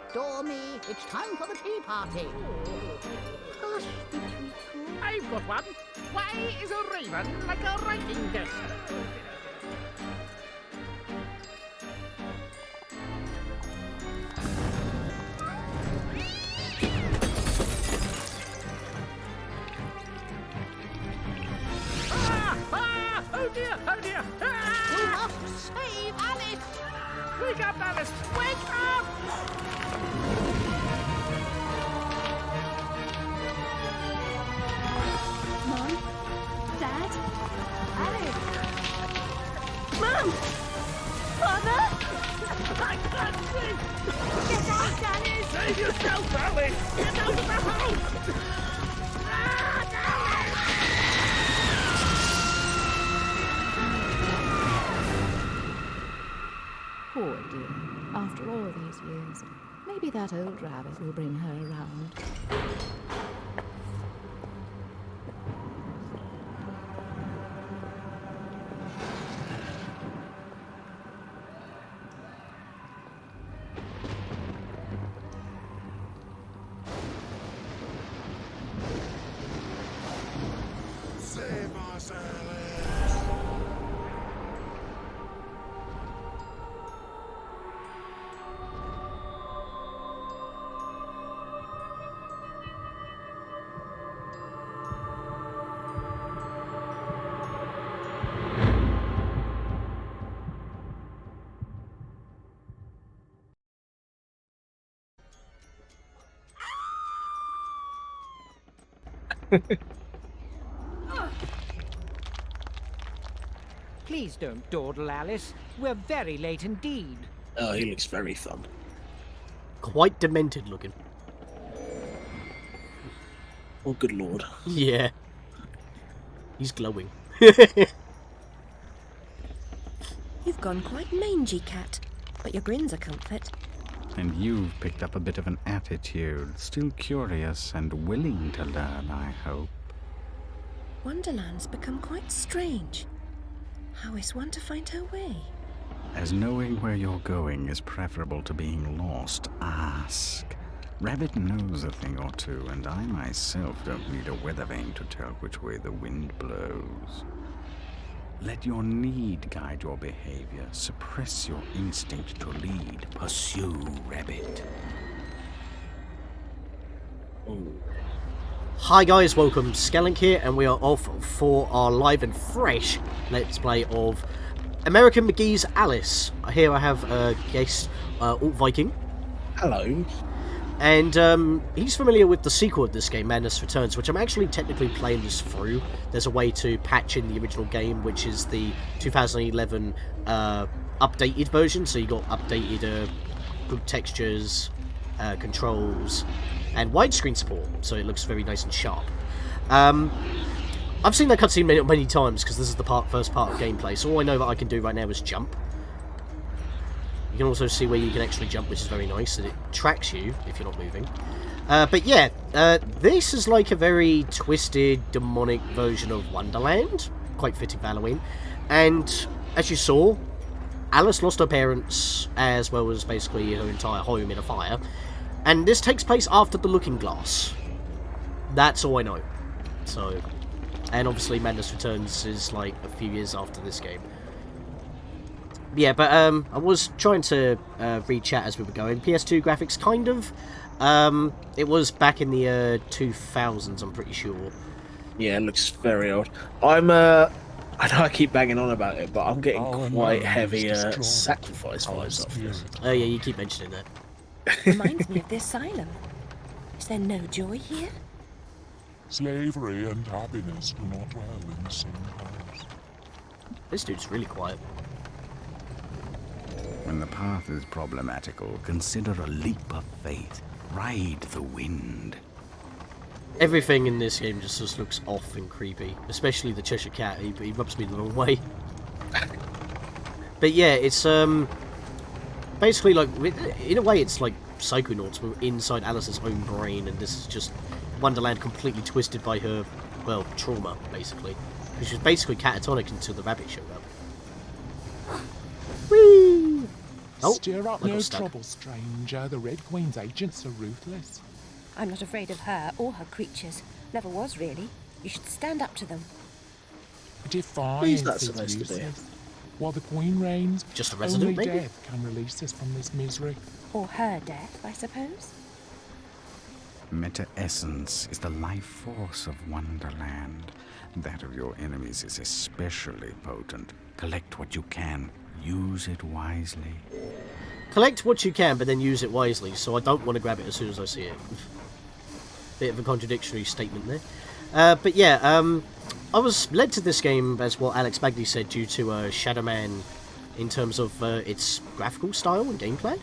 adore me. It's time for the tea party. Hush, be truthful. I've got one. Why is a raven like a writing desk? Oh dear, oh dear! You must save Alice. Wake up, Alice! Wake up! Mom? Dad? Alice? Mom! Father? I can't see! Get out, Alice! Save yourself, Alice! Get out of the house! Poor dear. After all these years, maybe that old rabbit will bring her around. Save us, Alice! Please don't dawdle, Alice. We're very late indeed. Oh, he looks very fun. Quite demented looking. Oh, good lord. Yeah. He's glowing. You've gone quite mangy, Cat, but your grin's a comfort. And you've picked up a bit of an attitude. Still curious and willing to learn, I hope. Wonderland's become quite strange. How is one to find her way? As knowing where you're going is preferable to being lost, ask. Rabbit knows a thing or two, and I myself don't need a weather vane to tell which way the wind blows. Let your need guide your behavior. Suppress your instinct to lead. Pursue, Rabbit. Oh. Hi guys, welcome. Scatlink here, and we are off for our live and fresh Let's Play of American McGee's Alice. Here I have a guest, Alt Viking. Hello. And he's familiar with the sequel of this game, Madness Returns, which I'm actually technically playing this through. There's a way to patch in the original game, which is the 2011 updated version. So you got updated good textures, controls, and widescreen support, so it looks very nice and sharp. I've seen that cutscene many times, because this is the first part of gameplay, so all I know that I can do right now is jump. You can also see where you can actually jump, which is very nice, and it tracks you if you're not moving. But yeah, this is like a very twisted, demonic version of Wonderland, quite fitting for Halloween. And as you saw, Alice lost her parents, as well as basically her entire home in a fire. And this takes place after the Looking Glass. That's all I know. So, and obviously Madness Returns is like a few years after this game. Yeah, but I was trying to read chat as we were going. PS2 graphics, kind of. It was back in the 2000s, I'm pretty sure. Yeah, it looks very old. I know I keep banging on about it, but I'm getting quite heavy sacrifice vibes off this. Oh yeah, you keep mentioning that. Reminds me of the asylum. Is there no joy here? Slavery and happiness do not dwell in the same house. This dude's really quiet. When the path is problematical, consider a leap of faith. Ride the wind. Everything in this game just looks off and creepy. Especially the Cheshire Cat, he rubs me the wrong way. But yeah, it's basically like, in a way it's like Psychonauts, we're inside Alice's own brain, and this is just Wonderland completely twisted by her, well, trauma, basically. Which was basically catatonic until the rabbit showed up. Whee! Oh, Stir up I got no stuck. trouble, stranger. The Red Queen's agents are ruthless. I'm not afraid of her or her creatures. Never was, really. You should stand up to them. Who's that Defiance is supposed to be? useless. While the Queen reigns, Just a resident, only maybe? death can release us from this misery. Or her death, I suppose. Meta-essence is the life force of Wonderland. That of your enemies is especially potent. Collect what you can. Use it wisely. Collect what you can, but then use it wisely, so I don't want to grab it as soon as I see it. Bit of a contradictory statement there. But yeah, I was led to this game, as what Alex Bagley said, due to Shadow Man in terms of its graphical style and gameplay.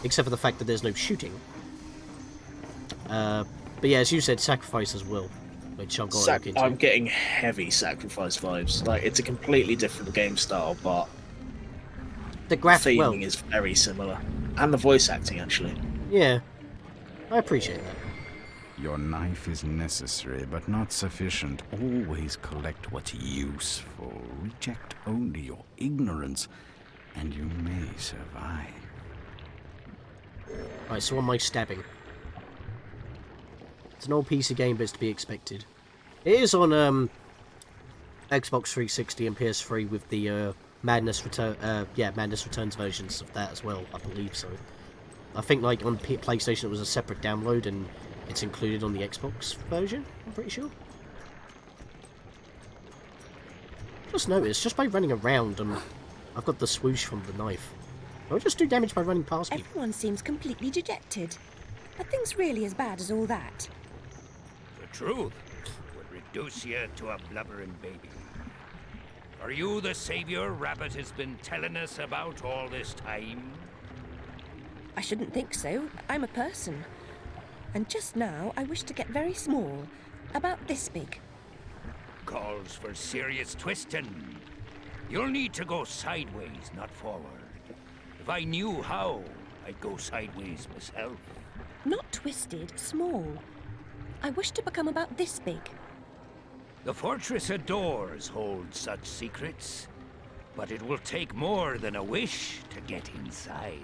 Except for the fact that there's no shooting. But yeah, as you said, Sacrifice as well, which I've got to look into. I'm getting heavy Sacrifice vibes. Like, it's a completely different game style, but The the graphic, theming well, is very similar. And the voice acting, actually. yeah, I appreciate that. Your knife is necessary, but not sufficient. Always collect what's useful. Reject only your ignorance, and you may survive. Right, so on my stabbing. It's an old PC game, but it's to be expected. It is on Xbox 360 and PS3 with the Madness Returns versions of that as well. I believe so. I think like on PlayStation it was a separate download and it's included on the Xbox version. I'm pretty sure. Just noticed, just by running around, I've got the swoosh from the knife. I'll just do damage by running past people. Everyone seems completely dejected. Are things really as bad as all that? The truth would reduce you to a blubbering baby. Are you the savior Rabbit has been telling us about all this time? I shouldn't think so. I'm a person. And just now, I wish to get very small. About this big. Calls for serious twisting. You'll need to go sideways, not forward. If I knew how, I'd go sideways myself. Not twisted, small. I wish to become about this big. The Fortress of Doors holds such secrets, but it will take more than a wish to get inside.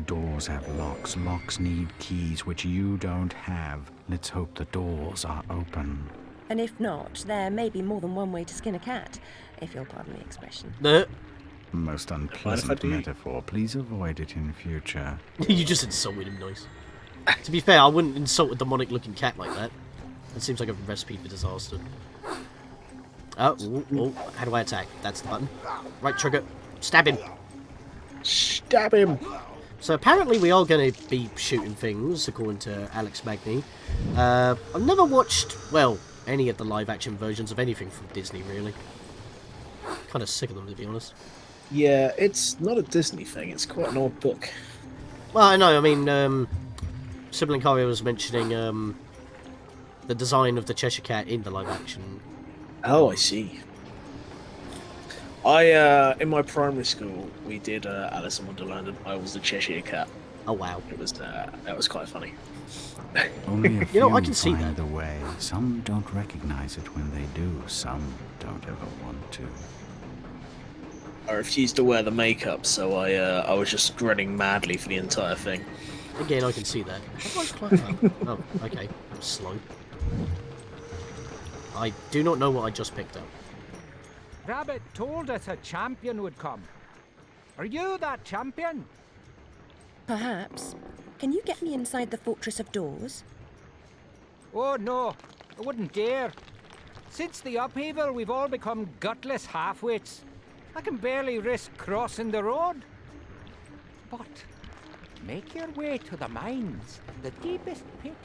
Doors have locks. Locks need keys, which you don't have. Let's hope the doors are open. And if not, there may be more than one way to skin a cat, if you'll pardon the expression. Most unpleasant metaphor. Please avoid it in future. You just insulted him, nice. To be fair, I wouldn't insult a demonic-looking cat like that. That seems like a recipe for disaster. Oh, how do I attack? That's the button. Right trigger. Stab him. Stab him! So apparently we are going to be shooting things, according to Alex Magny. I've never watched, well, any of the live-action versions of anything from Disney, really. Kind of sick of them, to be honest. Yeah, it's not a Disney thing. It's quite an old book. Well, I know. I mean, Sibling Cario was mentioning the design of the Cheshire Cat in the live-action. Oh, I see. In my primary school, we did Alice in Wonderland, and I was the Cheshire Cat. Oh wow! It was that was quite funny. Only a few I can see find that. the way. Some don't recognize it when they do. Some don't ever want to. I refused to wear the makeup, so I was just grinning madly for the entire thing. Again, I can see that. How do I climb up? Oh, okay. I'm slow. I do not know what I just picked up. Rabbit told us a champion would come. Are you that champion? Perhaps. Can you get me inside the Fortress of Doors? Oh no, I wouldn't dare. Since the upheaval, we've all become gutless half-wits. I can barely risk crossing the road. But make your way to the mines, the deepest pit.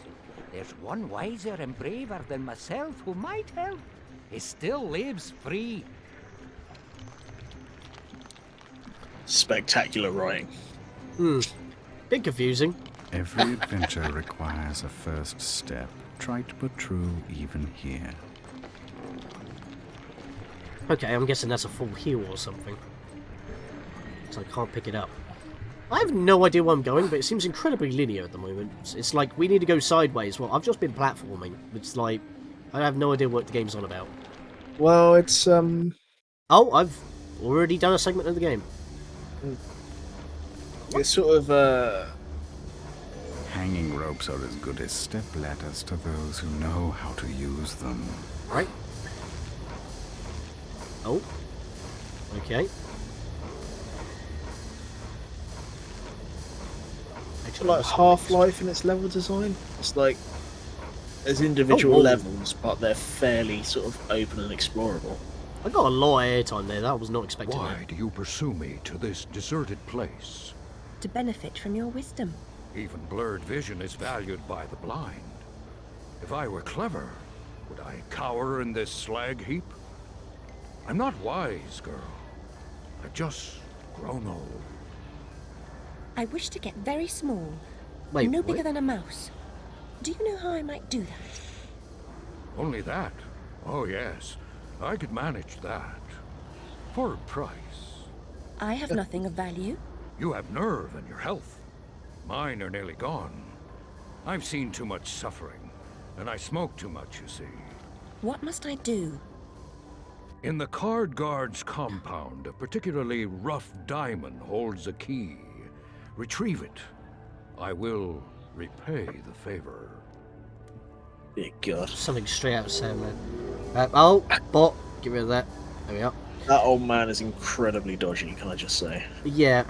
There's one wiser and braver than myself who might help. He still lives free. Spectacular writing. Bit confusing. Every adventure requires a first step. Trite but true even here. Okay, I'm guessing that's a full heal or something. So I can't pick it up. I have no idea where I'm going, but it seems incredibly linear at the moment. It's like, we need to go sideways. Well, I've just been platforming. It's like, I have no idea what the game's on about. Well, it's Oh, I've already done a segment of the game. It's sort of Hanging ropes are as good as step ladders to those who know how to use them. Right. Oh. Okay. Actually, like Half-Life in its level design. It's like there's individual levels, but they're fairly sort of open and explorable. I got a lot of airtime there. That I was not expecting. Why do you pursue me to this deserted place? To benefit from your wisdom. Even blurred vision is valued by the blind. If I were clever, would I cower in this slag heap? I'm not wise, girl. I've just grown old. I wish to get very small. Wait, no what? bigger than a mouse. Do you know how I might do that? Only that? Oh, yes. I could manage that. For a price. I have nothing of value. You have nerve and your health. Mine are nearly gone. I've seen too much suffering, and I smoke too much, you see. What must I do? In the Card Guard's compound, a particularly rough diamond holds a key. Retrieve it. I will repay the favor. Dear God. Something straight out of Sandman. Oh, bot. Get rid of that. There we are. That old man is incredibly dodgy, can I just say? Yeah,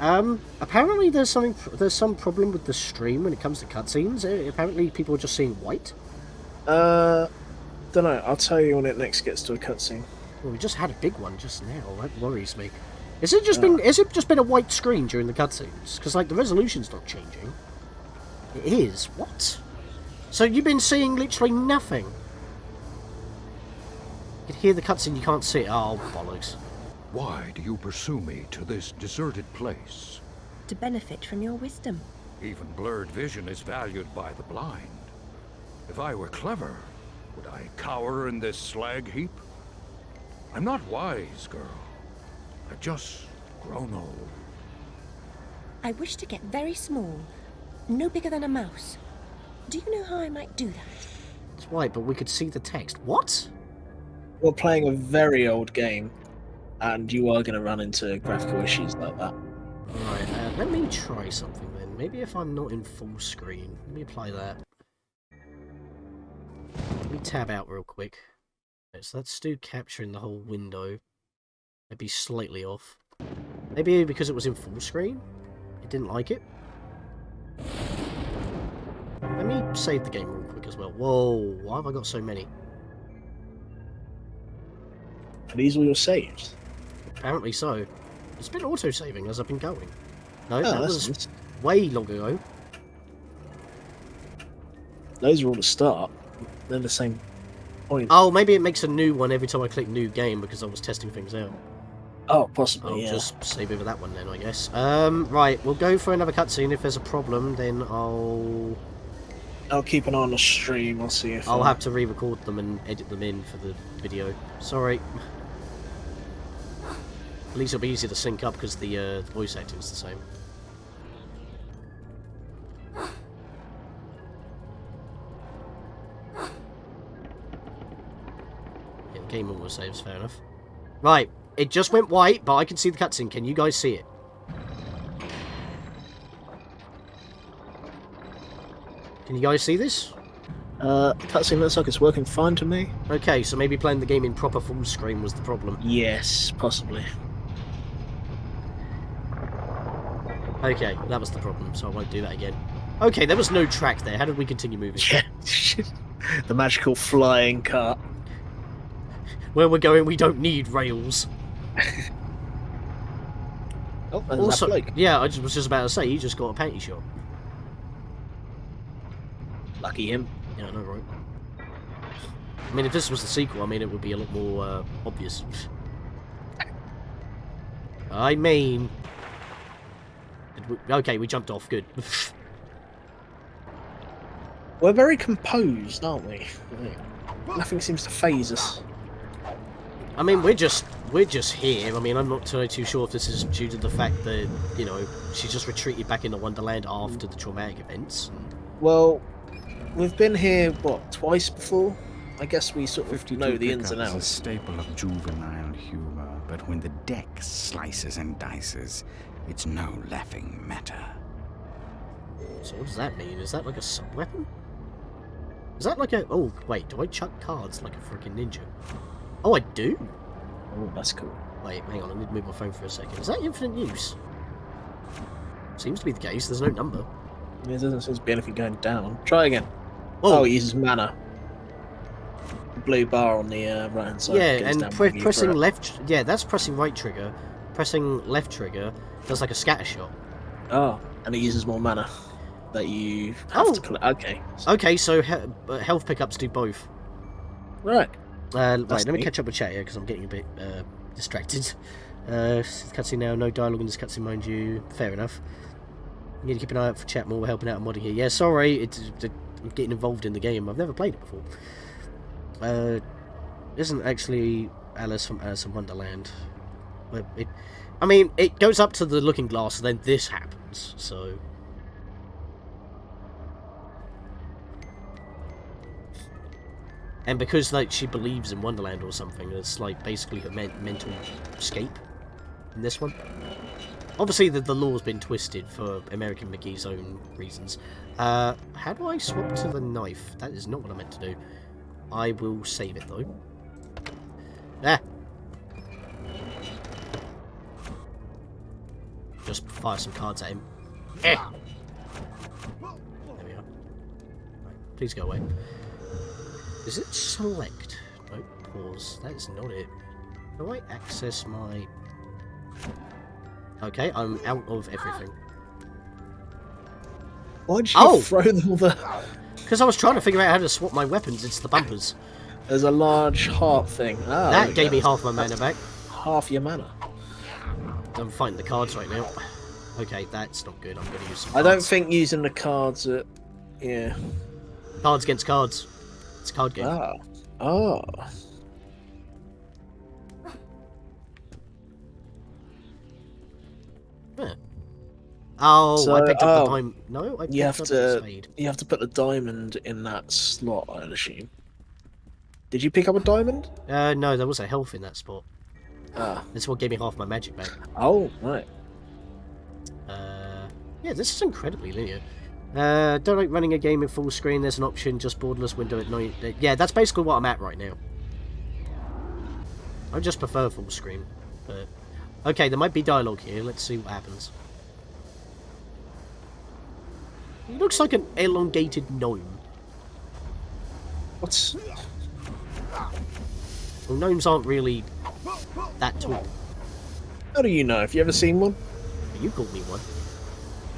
apparently there's some problem with the stream when it comes to cutscenes. Apparently people are just seeing white. Don't know. I'll tell you when it next gets to a cutscene. Well, we just had a big one just now. That worries me. Is it just been a white screen during the cutscenes? Because like the resolution's not changing. It is. What? So you've been seeing literally nothing. You can hear the cutscene, you can't see it. Oh, bollocks. Why do you pursue me to this deserted place? To benefit from your wisdom. Even blurred vision is valued by the blind. If I were clever, would I cower in this slag heap? I'm not wise, girl. I've just grown old. I wish to get very small. No bigger than a mouse. Do you know how I might do that? It's white, but we could see the text. What? We're playing a very old game, and you are going to run into graphical issues like that. Alright, let me try something then. Maybe if I'm not in full screen. Let me apply that. Let me tab out real quick. Okay, so that's still capturing the whole window. Maybe slightly off. Maybe because it was in full screen? It didn't like it? Let me save the game real quick as well. Whoa, why have I got so many? Are these all your saves? Apparently so. It's been auto-saving as I've been going. No, that was nice. way long ago. Those are all the start. They're the same point. Oh, maybe it makes a new one every time I click new game because I was testing things out. Oh, possibly, I'll yeah. just save over that one then, I guess. Right, we'll go for another cutscene. If there's a problem, then I'll keep an eye on the stream. I'll see if I'll have to re-record them and edit them in for the video. Sorry. At least it'll be easier to sync up because the voice acting's the same. Yeah, the game almost saves, fair enough. Right, it just went white, but I can see the cutscene. Can you guys see it? Can you guys see this? Cutscene looks like it's working fine to me. Okay, so maybe playing the game in proper full screen was the problem. Yes, possibly. Okay, that was the problem, so I won't do that again. Okay, there was no track there. How did we continue moving? Yeah. The magical flying cart. Where we're going, we don't need rails. Oh, and Also, that bloke. yeah, I was just about to say, he just got a panty shot. Lucky him. Yeah, I know, right? I mean, if this was the sequel, I mean, it would be a lot more obvious. I mean... Okay, we jumped off, good. We're very composed, aren't we? Nothing seems to faze us. I mean, we're just here. I mean, I'm not too sure if this is due to the fact that, you know, she just retreated back into Wonderland after the traumatic events. Well, we've been here, what, twice before? I guess we sort of know the ins and is a outs. staple of juvenile humor. but when the deck slices and dices, it's no laughing matter. So what does that mean? Is that like a sub-weapon? Is that like a... Oh, wait, do I chuck cards like a freaking ninja? Oh, I do? Oh, that's cool. Wait, hang on, I need to move my phone for a second. Is that infinite use? Seems to be the case, there's no number. There doesn't seem to be anything going down. Try again. Oh, it uses mana. The blue bar on the right-hand side. yeah, goes and down when you pressing throw it. left... Yeah, that's pressing right trigger. Pressing left trigger does like a scatter shot. Oh, and it uses more mana that you have to collect. Okay. Okay, so health pickups do both. Right. Right, let me neat. catch up with chat here, because I'm getting a bit distracted. Cutscene now, no dialogue in this cutscene, mind you. Fair enough. You need to keep an eye out for chat more. We're helping out and modding here. Yeah, sorry, I'm getting involved in the game. I've never played it before. Isn't actually Alice from Alice in Wonderland. But I mean, it goes up to the looking glass, and then this happens, so... And because like she believes in Wonderland or something, it's like basically her mental escape in this one. Obviously the law's been twisted for American McGee's own reasons. How do I swap to the knife? That is not what I meant to do. I will save it though. Ah! Just fire some cards at him. Eh! There we are. Right, please go away. Is it select? No, pause. That is not it. How do I access my... Okay, I'm out of everything. Why'd you throw all the... Because I was trying to figure out how to swap my weapons. It's the bumpers. There's a large heart thing. Ah, that gave me half my mana back. Half your mana. I'm fighting the cards right now. Okay, that's not good. I'm going to use some I don't cards. think using the cards are... Yeah. Cards against cards. It's a card game. Ah. Oh. Yeah. Oh, So, I picked up the diamond. No, I picked You have up the spade. to. You have to put the diamond in that slot, I'd assume. Did you pick up a diamond? No, there was a health in that spot. Ah. That's what gave me half my magic back. Oh, right. Yeah, this is incredibly linear. Don't like running a game in full screen. There's an option, just borderless window at night. Yeah, that's basically what I'm at right now. I just prefer full screen. But okay, there might be dialogue here. Let's see what happens. He looks like an elongated gnome. What's... Well, gnomes aren't really that tall. How do you know? Have you ever seen one? You called me one.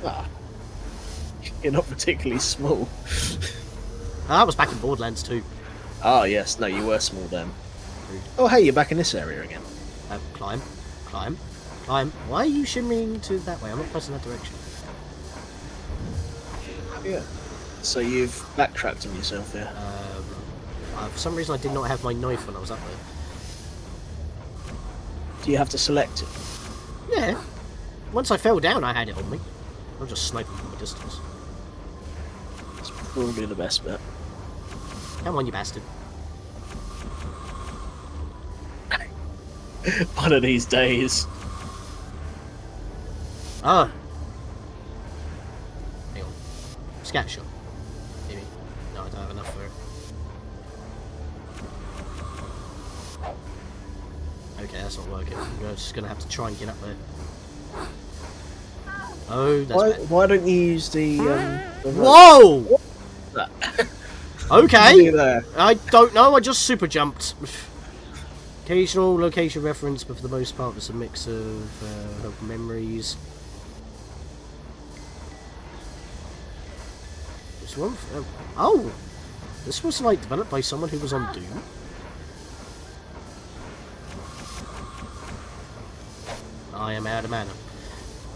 Ah. You're not particularly small. That was back in Borderlands too. Ah, yes. No, you were small then. Oh, hey, you're back in this area again. Climb. Climb. Climb. Why are you shimmying to that way? I'm not pressing that direction. Yeah. So you've backtracked on yourself there. For some reason I did not have my knife when I was up there. Do you have to select it? Yeah. Once I fell down, I had it on me. I'll just snipe him from a distance. It's probably the best bet. Come on, you bastard. One of these days. Ah. Hang on. Scatter shot. Maybe. No, I don't have enough for it. Okay, that's not working. I'm just gonna have to try and get up there. Oh, that's bad. Why don't you use the rope? Whoa! What's that? Okay. You do there? I don't know. I just super jumped. Occasional location reference, but for the most part, it's a mix of memories. This one. Oh, this was like developed by someone who was on Doom. I am out of mana.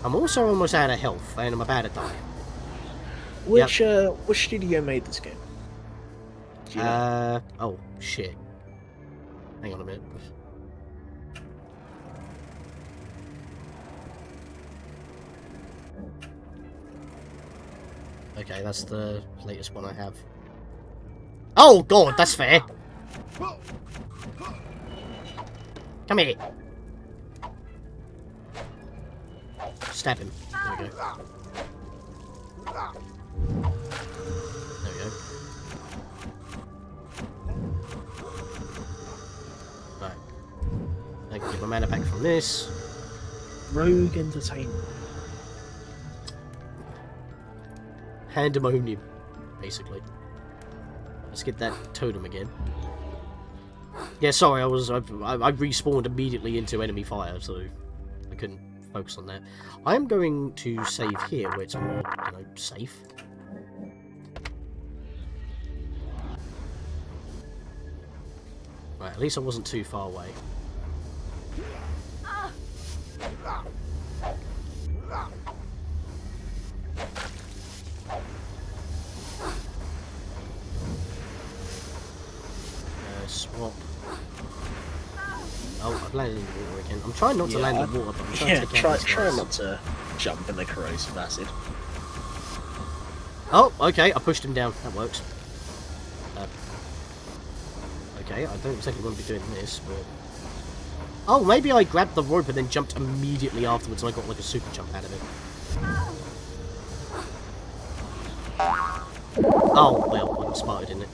I'm also almost out of health, and I'm about to die. Which studio made this game? Do you know? Oh shit. Hang on a minute. Okay, that's the latest one I have. Oh god, that's fair. Come here. Stab him. There we go. There we go. Right. I can get my mana back from this. Rogue entertainment. Pandemonium, basically. Let's get that totem again. Yeah, sorry, I respawned immediately into enemy fire, so I couldn't focus on that. I am going to save here, where it's more, you know, safe. Right, at least I wasn't too far away. Swap. Oh, I've landed in the water again. I'm trying not to land in water, but I'm trying to take out these try guys. not to jump in the corrosive acid. Oh, okay, I pushed him down. That works. Okay, I don't exactly want to be doing this, but... Oh, maybe I grabbed the rope and then jumped immediately afterwards and I got like a super jump out of it. Oh, well, I got spotted in it.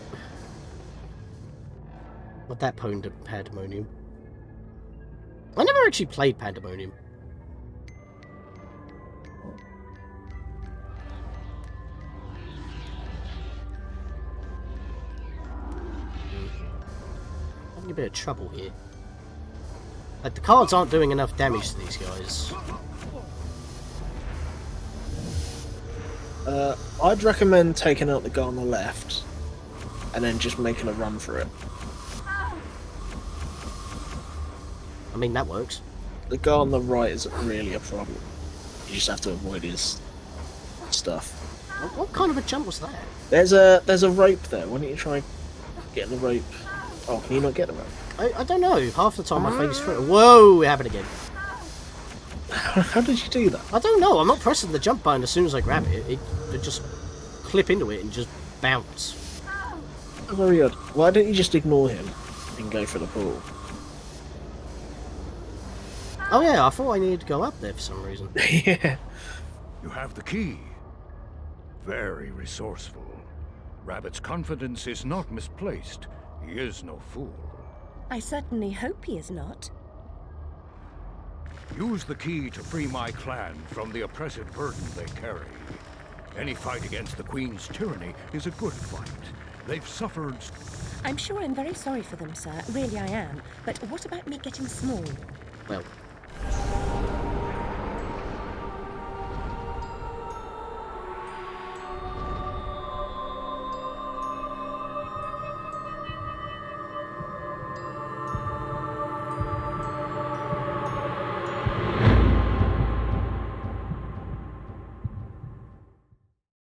Not that Pandemonium. I never actually played Pandemonium. Having a bit of trouble here. Like, the cards aren't doing enough damage to these guys. I'd recommend taking out the guy on the left and then just making a run for it. I mean, that works. The guy on the right isn't really a problem. You just have to avoid his stuff. What kind of a jump was that? There's a rope there. Why don't you try getting the rope? Oh, can you not get the rope? I don't know. Half the time I phase through it. Whoa, it happened again. How did you do that? I don't know. I'm not pressing the jump button as soon as I grab it. It just clip into it and just bounce. Very odd. Why don't you just ignore him and go for the pool? Oh yeah, I thought I needed to go up there for some reason. Yeah. You have the key. Very resourceful. Rabbit's confidence is not misplaced. He is no fool. I certainly hope he is not. Use the key to free my clan from the oppressive burden they carry. Any fight against the Queen's tyranny is a good fight. They've suffered... I'm sure I'm very sorry for them, sir. Really I am. But what about me getting small? Well,